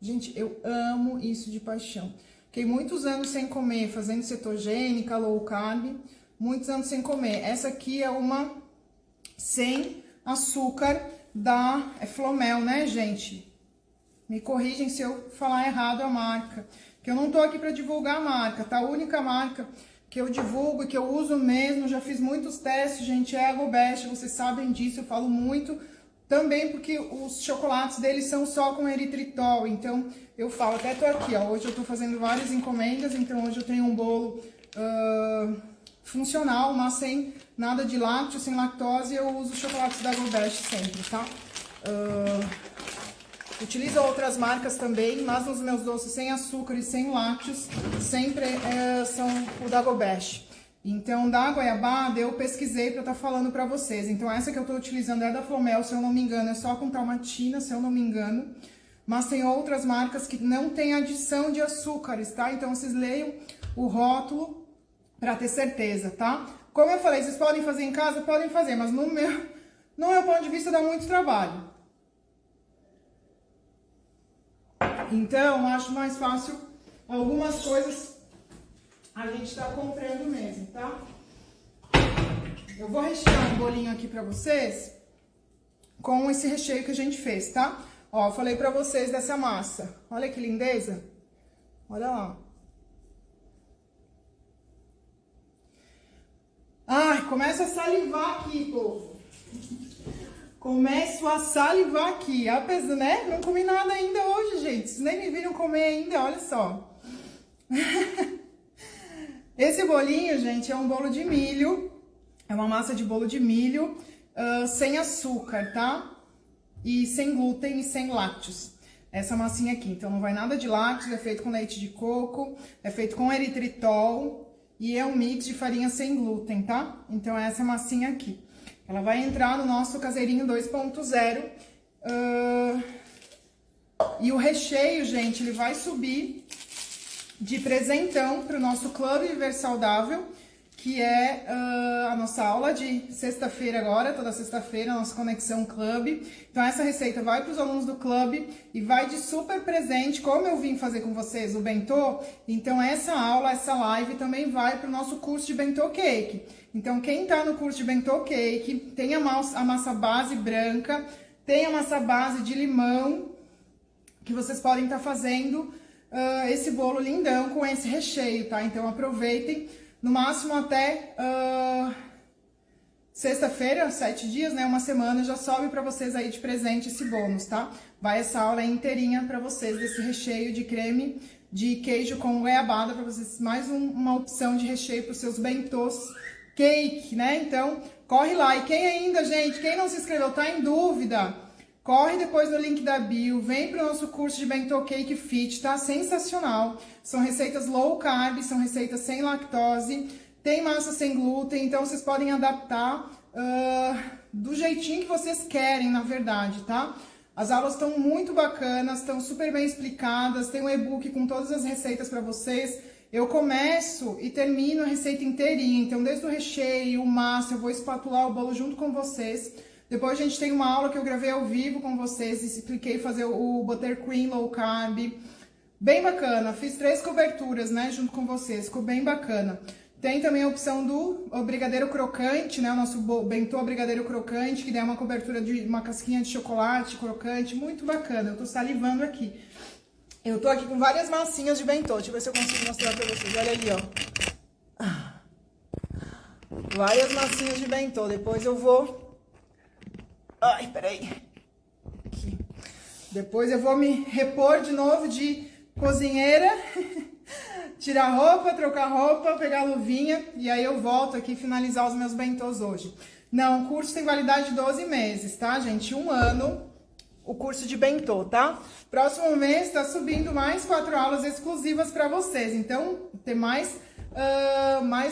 Gente, eu amo isso de paixão. Fiquei muitos anos sem comer, fazendo cetogênica, low carb, muitos anos sem comer. Essa aqui é uma sem açúcar da Flomel, né, gente? Me corrigem se eu falar errado a marca, que eu não tô aqui para divulgar a marca, tá? A única marca que eu divulgo e que eu uso mesmo, já fiz muitos testes, gente, é a GoBest, vocês sabem disso, eu falo muito também porque os chocolates deles são só com eritritol, então eu falo, até tô aqui, ó, hoje eu tô fazendo várias encomendas, então hoje eu tenho um bolo funcional, mas sem nada de lácteo, sem lactose, eu uso chocolates da GoBest sempre, tá? Utilizo outras marcas também, mas nos meus doces sem açúcar e sem lácteos, sempre são o da GoBest. Então, da goiabada, eu pesquisei para estar falando para vocês. Então, essa que eu tô utilizando é da Flomel, se eu não me engano, é só com talmatina, se eu não me engano. Mas tem outras marcas que não tem adição de açúcares, tá? Então, vocês leiam o rótulo para ter certeza, tá? Como eu falei, vocês podem fazer em casa? Podem fazer, mas no meu ponto de vista dá muito trabalho. Então, acho mais fácil algumas coisas a gente tá comprando mesmo, tá? Eu vou rechear um bolinho aqui pra vocês com esse recheio que a gente fez, tá? Ó, eu falei pra vocês dessa massa. Olha que lindeza. Olha lá. Ai, começa a salivar aqui, povo. Começo a salivar aqui. Apesar, né? Não comi nada ainda hoje, gente. Vocês nem me viram comer ainda, olha só. Esse bolinho, gente, é um bolo de milho. É uma massa de bolo de milho sem açúcar, tá? E sem glúten e sem lácteos. Essa massinha aqui. Então, não vai nada de lácteos, é feito com leite de coco, é feito com eritritol e é um mix de farinha sem glúten, tá? Então, é essa massinha aqui. Ela vai entrar no nosso caseirinho 2.0. E o recheio, gente, ele vai subir de presentão para o nosso Clube Viver Saudável, que é a nossa aula de sexta-feira agora, toda sexta-feira, a nossa Conexão Clube. Então, essa receita vai para os alunos do clube e vai de super presente, como eu vim fazer com vocês o bentô. Então, essa aula, essa live também vai para o nosso curso de bentô cake. Então, quem tá no curso de bentô cake, tem a massa base branca, tem a massa base de limão, que vocês podem estar fazendo esse bolo lindão com esse recheio, tá? Então aproveitem, no máximo até sexta-feira, 7 dias, né? Uma semana, já sobe para vocês aí de presente esse bônus, tá? Vai essa aula inteirinha para vocês desse recheio de creme de queijo com goiabada, para vocês, mais uma opção de recheio para os seus bentôs cake, né? Então, corre lá. E quem ainda, gente, quem não se inscreveu, tá em dúvida, corre depois no link da bio, vem pro nosso curso de Bentô Cake Fit, tá sensacional. São receitas low carb, são receitas sem lactose, tem massa sem glúten, então vocês podem adaptar do jeitinho que vocês querem, na verdade, tá? As aulas estão muito bacanas, estão super bem explicadas, tem um e-book com todas as receitas para vocês. Eu começo e termino a receita inteirinha, então desde o recheio, massa, eu vou espatular o bolo junto com vocês. Depois a gente tem uma aula que eu gravei ao vivo com vocês e expliquei fazer o buttercream low carb. Bem bacana, fiz 3 coberturas, né, junto com vocês, ficou bem bacana. Tem também a opção do brigadeiro crocante, né, o nosso bentô brigadeiro crocante, que dá uma cobertura de uma casquinha de chocolate crocante, muito bacana, eu tô salivando aqui. Eu tô aqui com várias massinhas de bentô, deixa eu ver se eu consigo mostrar pra vocês, olha ali, ó. Várias massinhas de bentô, depois eu vou... Ai, peraí. Aqui. Depois eu vou me repor de novo de cozinheira, tirar roupa, trocar roupa, pegar a luvinha e aí eu volto aqui finalizar os meus bentôs hoje. Não, o curso tem validade de 12 meses, tá, gente? 1 ano o curso de bentô, tá? Próximo mês tá subindo mais 4 aulas exclusivas para vocês, então tem mais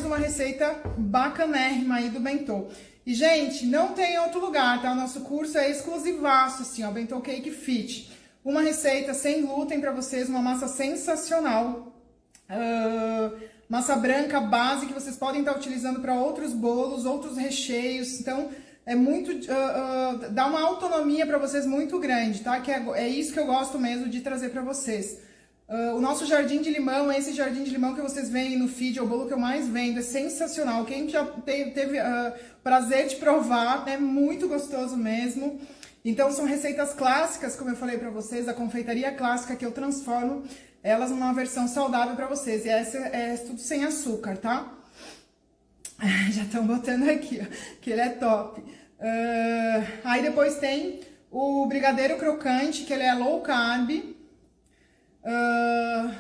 uma receita bacanérrima aí do bentô. E, gente, não tem em outro lugar, tá? O nosso curso é exclusivaço, assim, ó, Bentô Cake Fit. Uma receita sem glúten para vocês, uma massa sensacional. Massa branca base que vocês podem estar utilizando para outros bolos, outros recheios. Então, é muito... dá uma autonomia para vocês muito grande, tá? Que é isso que eu gosto mesmo de trazer para vocês. O nosso jardim de limão, esse jardim de limão que vocês veem no feed, é o bolo que eu mais vendo, é sensacional. Quem já teve prazer de provar, é muito gostoso mesmo. Então, são receitas clássicas, como eu falei pra vocês, a confeitaria clássica que eu transformo elas numa versão saudável pra vocês. E essa é tudo sem açúcar, tá? Já estão botando aqui, ó, que ele é top. Aí depois tem o brigadeiro crocante, que ele é low carb,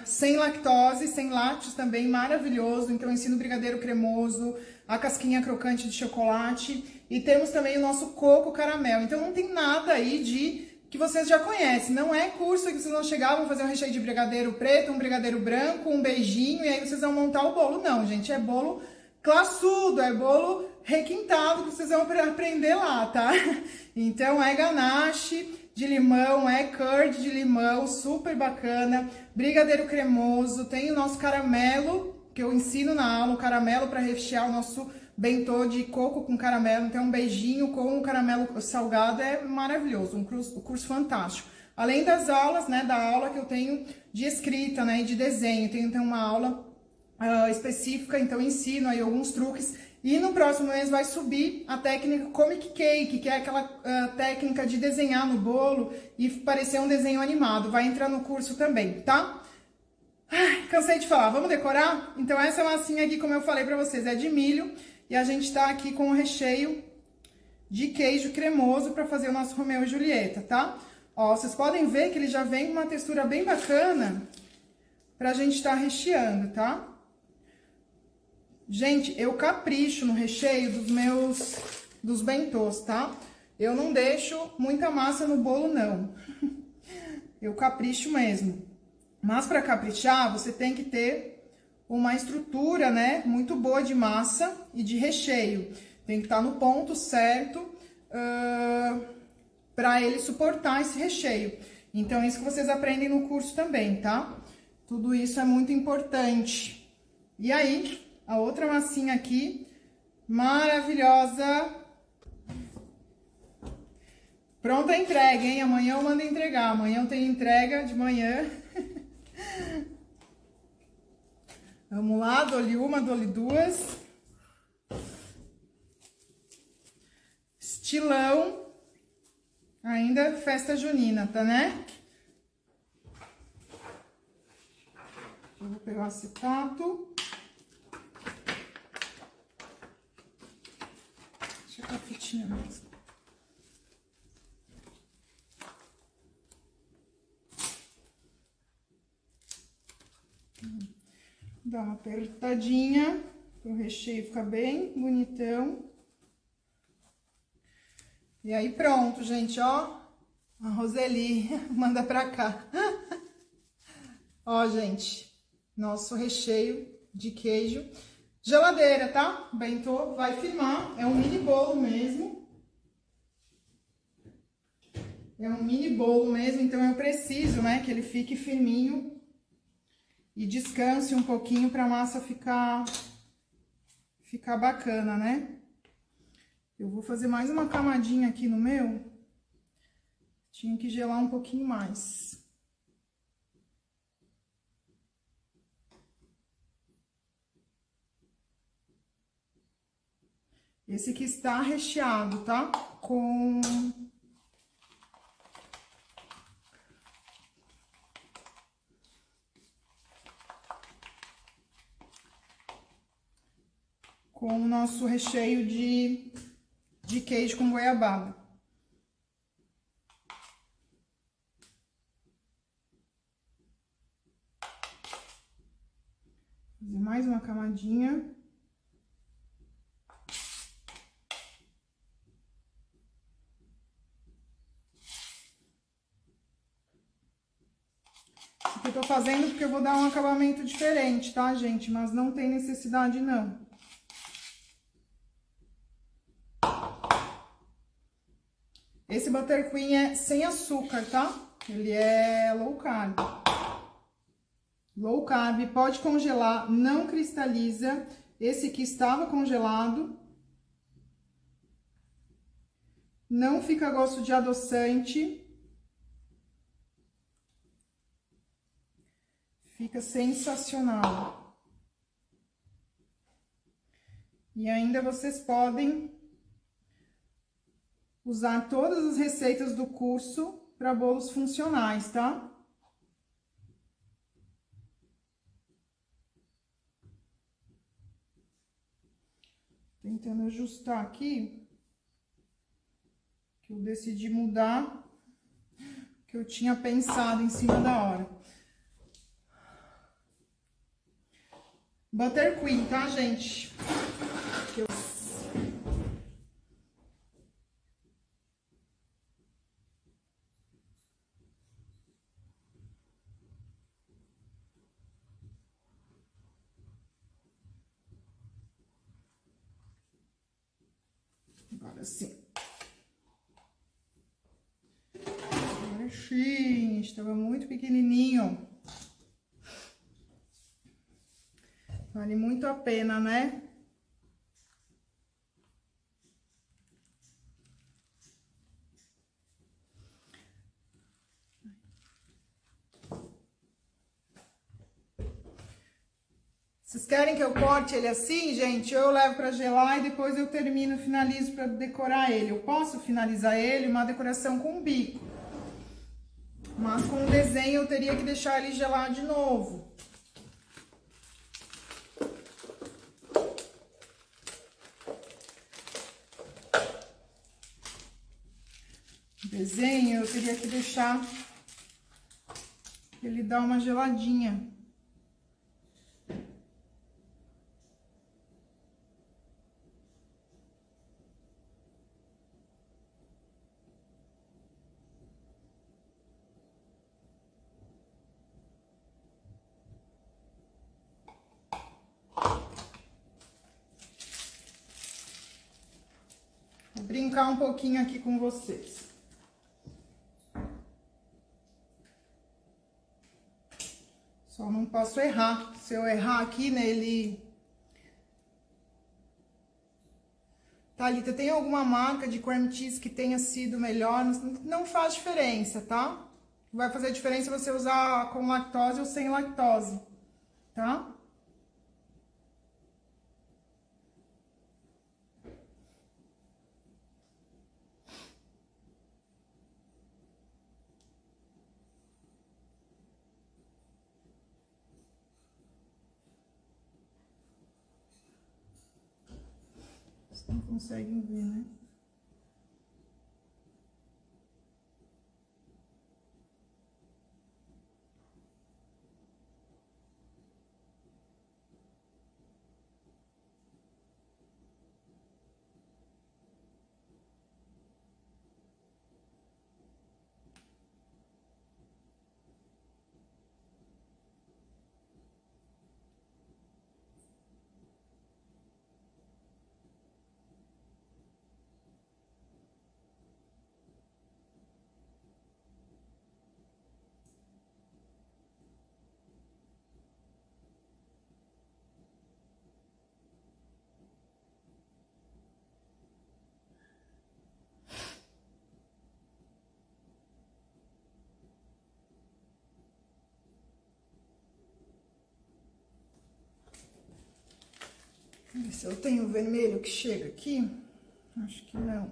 sem lactose, sem lácteos também, maravilhoso. Então eu ensino o brigadeiro cremoso, a casquinha crocante de chocolate e temos também o nosso coco caramelo. Então não tem nada aí de que vocês já conhecem, não é curso que vocês vão chegar, vão fazer um recheio de brigadeiro preto, um brigadeiro branco, um beijinho e aí vocês vão montar o bolo. Não, gente, é bolo classudo, é bolo requintado que vocês vão aprender lá, tá? Então é ganache de limão, é curd de limão, super bacana, brigadeiro cremoso, tem o nosso caramelo, que eu ensino na aula, o caramelo para rechear o nosso bentô de coco com caramelo, então um beijinho com o caramelo salgado é maravilhoso, um curso fantástico. Além das aulas, né, da aula que eu tenho de escrita, né, e de desenho, tenho então uma aula específica, então ensino aí alguns truques. E no próximo mês vai subir a técnica Comic Cake, que é aquela técnica de desenhar no bolo e parecer um desenho animado. Vai entrar no curso também, tá? Ai, cansei de falar, vamos decorar? Então essa massinha aqui, como eu falei pra vocês, é de milho. E a gente tá aqui com o recheio de queijo cremoso pra fazer o nosso Romeu e Julieta, tá? Ó, vocês podem ver que ele já vem com uma textura bem bacana pra gente tá recheando, tá? Gente, eu capricho no recheio dos bentôs, tá? Eu não deixo muita massa no bolo, não. Eu capricho mesmo. Mas para caprichar, você tem que ter uma estrutura, né, muito boa de massa e de recheio. Tem que estar no ponto certo para ele suportar esse recheio. Então, é isso que vocês aprendem no curso também, tá? Tudo isso é muito importante. E aí... a outra massinha aqui, maravilhosa. Pronta a entrega, hein? Amanhã eu mando entregar. Amanhã eu tenho entrega de manhã. Vamos lá, dou-lhe uma, dou-lhe duas. Estilão. Ainda festa junina, tá, né? pegar o acetato. Deixa eu ver a fitinha mesmo. Dá uma apertadinha para o recheio ficar bem bonitão. E aí pronto, gente, ó. A Roseli manda pra cá. Ó, gente, nosso recheio de queijo. Geladeira, tá? Bentô vai firmar. É um mini bolo mesmo. É um mini bolo mesmo, então eu preciso, né, que ele fique firminho e descanse um pouquinho pra massa ficar bacana, né? Eu vou fazer mais uma camadinha aqui no meu. Tinha que gelar um pouquinho mais. Esse aqui está recheado, tá? Com o nosso recheio de queijo com goiabada. Fazer mais uma camadinha. Isso aqui eu tô fazendo porque eu vou dar um acabamento diferente, tá, gente? Mas não tem necessidade, não. Esse buttercream é sem açúcar, tá? Ele é low carb. Low carb, pode congelar, não cristaliza. Esse aqui estava congelado. Não fica gosto de adoçante. Fica sensacional. E ainda vocês podem usar todas as receitas do curso para bolos funcionais, tá? Tentando ajustar aqui, que eu decidi mudar, que eu tinha pensado em cima da hora. Buttercream, tá, gente? Agora sim. Agora sim, estava muito pequenininho. Vale muito a pena, né? Vocês querem que eu corte ele assim, gente? Eu levo para gelar e depois eu termino, finalizo para decorar ele. Eu posso finalizar ele uma decoração com bico. Mas com o desenho eu teria que deixar ele gelar de novo. Desenho eu teria que deixar ele dar uma geladinha. Vou brincar um pouquinho aqui com vocês. Só não posso errar. Se eu errar aqui nele... Thalita, tem alguma marca de cream cheese que tenha sido melhor? Não faz diferença, tá? Vai fazer diferença você usar com lactose ou sem lactose, tá? Não conseguem ver, né? Ver se eu tenho vermelho que chega aqui. Acho que não.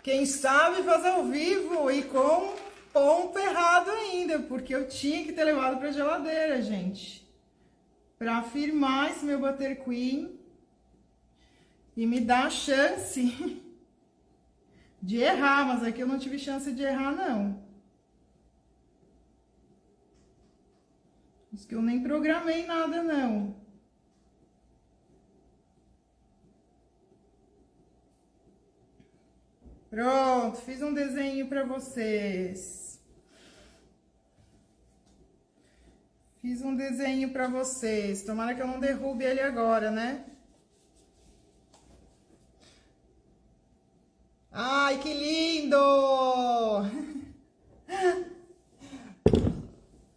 Quem sabe fazer ao vivo e com ponto errado ainda, porque eu tinha que ter levado pra geladeira, gente. Pra firmar esse meu Butterqueen e me dar a chance de errar, mas aqui eu não tive chance de errar, não. Isso que eu nem programei nada, não. Pronto, fiz um desenho pra vocês. Fiz um desenho pra vocês. Tomara que eu não derrube ele agora, né? Ai, que lindo!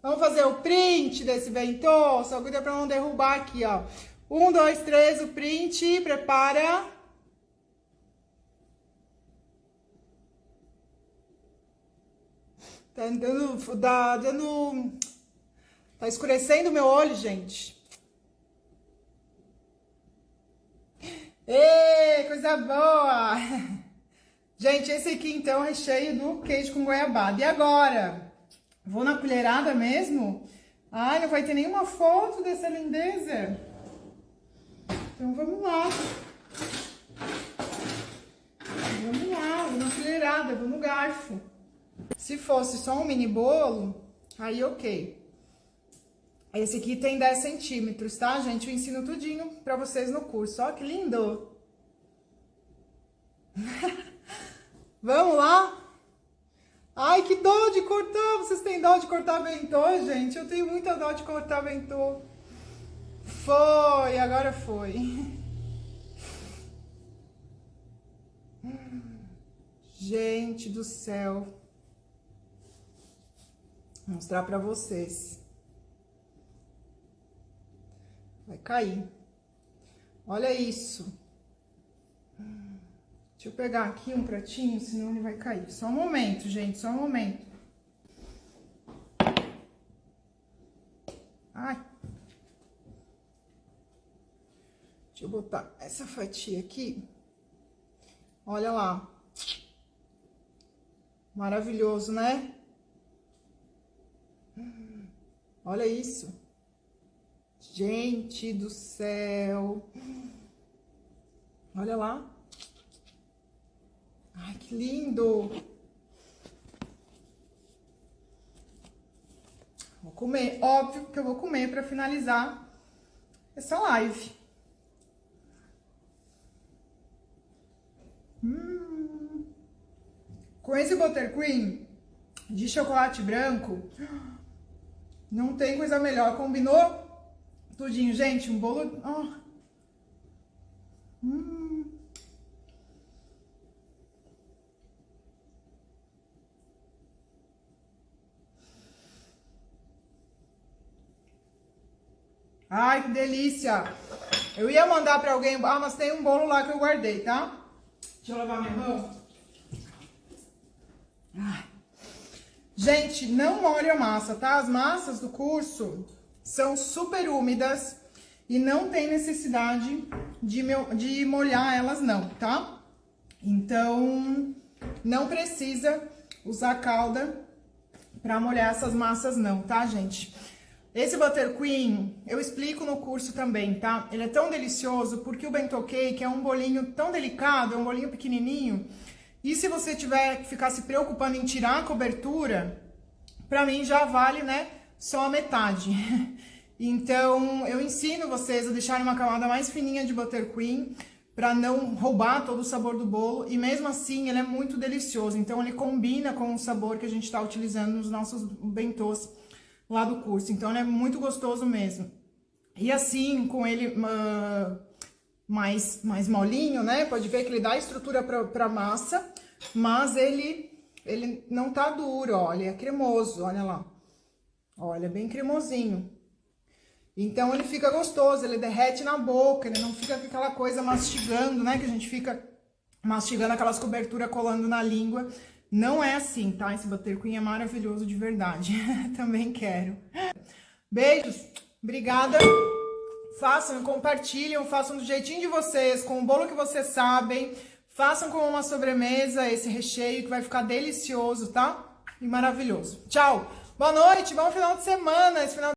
Vamos fazer o print desse bentô? Só cuida pra não derrubar aqui, ó. 1, 2, 3, o print. Prepara. Tá escurecendo o meu olho, gente. Ê, coisa boa! Gente, esse aqui então é recheio do queijo com goiabada. E agora? Vou na colherada mesmo? Ai, não vai ter nenhuma foto dessa lindeza. Então vamos lá. Vamos lá, vou na colherada, vou no garfo. Se fosse só um mini bolo, aí ok. Esse aqui tem 10 centímetros, tá, gente? Eu ensino tudinho pra vocês no curso. Ó, que lindo! Vamos lá? Ai, que dó de cortar! Vocês têm dó de cortar bentô, gente? Eu tenho muita dó de cortar bentô. Foi, agora foi. Gente do céu. Vou mostrar pra vocês. Vai cair. Olha isso. Deixa eu pegar aqui um pratinho, senão ele vai cair. Só um momento, gente, só um momento. Ai. Deixa eu botar essa fatia aqui. Olha lá. Maravilhoso, né? Olha isso. Gente do céu. Olha lá. Ai, que lindo. Vou comer. Óbvio que eu vou comer para finalizar essa live. Com esse buttercream de chocolate branco, não tem coisa melhor. Combinou tudinho, gente. Um bolo... Oh. Ai, que delícia! Eu ia mandar pra alguém... Ah, mas tem um bolo lá que eu guardei, tá? Deixa eu lavar minha mão. Ai. Gente, não molhe a massa, tá? As massas do curso são super úmidas e não tem necessidade de molhar elas não, tá? Então, não precisa usar calda pra molhar essas massas não, tá, gente? Esse buttercream, eu explico no curso também, tá? Ele é tão delicioso porque o bento cake é um bolinho tão delicado, é um bolinho pequenininho. E se você tiver que ficar se preocupando em tirar a cobertura, pra mim já vale, né, só a metade. Então, eu ensino vocês a deixarem uma camada mais fininha de buttercream pra não roubar todo o sabor do bolo. E mesmo assim, ele é muito delicioso. Então, ele combina com o sabor que a gente tá utilizando nos nossos bentôs lá do curso. Então, ele é muito gostoso mesmo. E assim, com ele mais molinho, né? Pode ver que ele dá estrutura pra massa, mas ele não tá duro, ó. Ele é cremoso, olha lá. Olha, bem cremosinho. Então, ele fica gostoso, ele derrete na boca, ele não fica com aquela coisa mastigando, né? Que a gente fica mastigando aquelas coberturas colando na língua. Não é assim, tá? Esse buttercream é maravilhoso de verdade. Também quero. Beijos, obrigada. Façam, compartilhem, façam do jeitinho de vocês, com o bolo que vocês sabem. Façam como uma sobremesa esse recheio que vai ficar delicioso, tá? E maravilhoso. Tchau. Boa noite, bom final de semana. Esse final